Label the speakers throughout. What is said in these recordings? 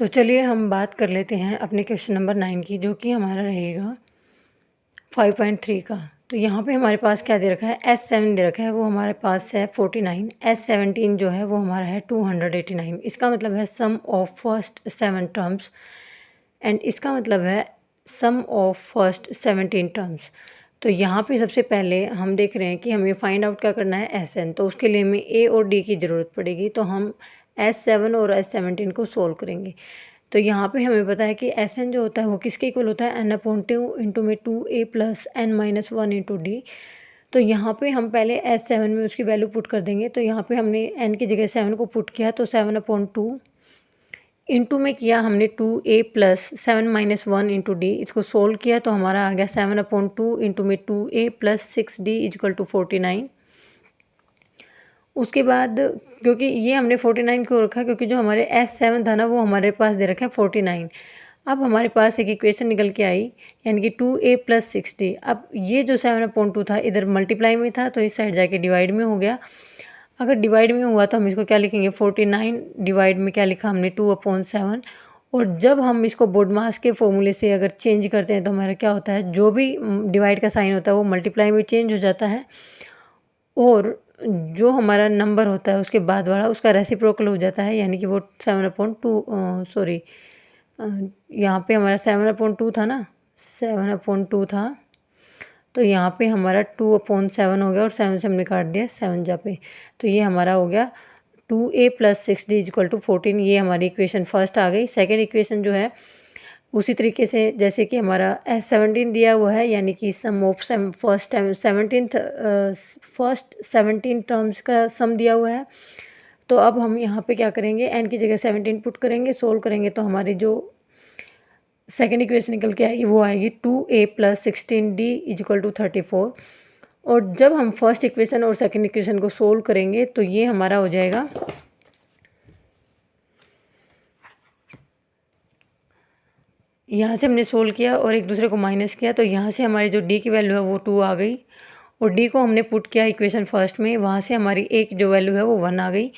Speaker 1: तो चलिए हम बात कर लेते हैं अपने क्वेश्चन नंबर 9 की, जो कि हमारा रहेगा 5.3 का। तो यहाँ पे हमारे पास क्या दे रखा है, S7 दे रखा है, वो हमारे पास है 49, S17 जो है वो हमारा है 289। इसका मतलब है सम ऑफ फर्स्ट 7 टर्म्स एंड इसका मतलब है सम ऑफ फर्स्ट 17 टर्म्स। तो यहाँ पे सबसे पहले हम देख रहे हैं कि हमें फाइंड आउट क्या करना है, SN। तो उसके लिए हमें A और D की ज़रूरत पड़ेगी, तो हम S7 और S17 को सोल्व करेंगे। तो यहाँ पे हमें पता है कि SN जो होता है वो किसके इक्वल होता है, n/2 इंटू में 2a plus n-1 into D. तो यहाँ पे हम पहले S7 में उसकी वैल्यू पुट कर देंगे। तो यहाँ पे हमने n की जगह 7 को पुट किया, तो 7/2 इंटू में किया हमने 2a प्लस 7-1 इंटू डी। इसको सोल्व किया तो हमारा आ गया 7/2 इंटू में 2a plus 6d equal to 49। उसके बाद क्योंकि ये हमने 49 क्यों रखा, क्योंकि जो हमारे S7 था ना वो हमारे पास दे रखा है 49। अब हमारे पास एक इक्वेशन निकल के आई, यानी कि 2a प्लस 6d। अब ये जो 7/2 था इधर मल्टीप्लाई में था, तो इस साइड जाके डिवाइड में हो गया। अगर डिवाइड में हुआ तो हम इसको क्या लिखेंगे, 49 डिवाइड में क्या लिखा हमने 2/7। और जब हम इसको बोडमास के फॉर्मूले से अगर चेंज करते हैं तो हमारा क्या होता है, जो भी डिवाइड का साइन होता है वो मल्टीप्लाई में चेंज हो जाता है, और जो हमारा नंबर होता है उसके बाद वाला उसका रेसिप्रोकल हो जाता है, यानी कि वो 7/2 सॉरी यहाँ पे हमारा 7/2 था ना, 7/2 था। तो यहाँ पे हमारा 2/7 हो गया, और 7 से हमने काट दिया 7 जा पे। तो ये हमारा हो गया 2a plus 6d equal to 14। ये हमारी इक्वेशन फर्स्ट आ गई। सेकेंड इक्वेशन जो है उसी तरीके से जैसे कि हमारा S17 दिया हुआ है, यानी कि सम ऑफ फर्स्ट 17 टर्म्स का सम दिया हुआ है। तो अब हम यहाँ पे क्या करेंगे, n की जगह 17 पुट करेंगे, सोल्व करेंगे तो हमारी जो सेकेंड इक्वेशन निकल के आएगी वो आएगी 2a plus 16d equal to 34। और जब हम फर्स्ट इक्वेशन और सेकेंड इक्वेशन को सोल्व करेंगे तो ये हमारा हो जाएगा, यहाँ से हमने सोल्व किया और एक दूसरे को माइनस किया, तो यहाँ से हमारी जो d की वैल्यू है वो 2 आ गई, और d को हमने पुट किया इक्वेशन फर्स्ट में, वहाँ से हमारी a की जो वैल्यू है वो 1 आ गई।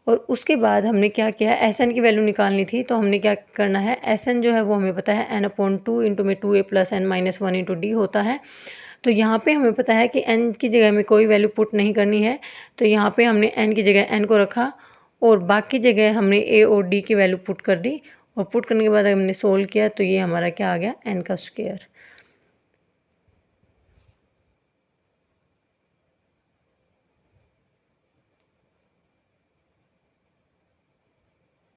Speaker 1: और उसके बाद हमने क्या किया, SN की वैल्यू निकालनी थी, तो हमने क्या करना है, SN जो है वो हमें पता है n/2 इंटू में 2a plus n-1 into D होता है। तो यहाँ पे हमें पता है कि n की जगह में कोई वैल्यू पुट नहीं करनी है, तो यहाँ पे हमने n की जगह n को रखा, और बाकी जगह हमने a और d की वैल्यू पुट कर दी, और पुट करने के बाद हमने सोल्व किया तो ये हमारा क्या आ गया, n का स्क्वायर।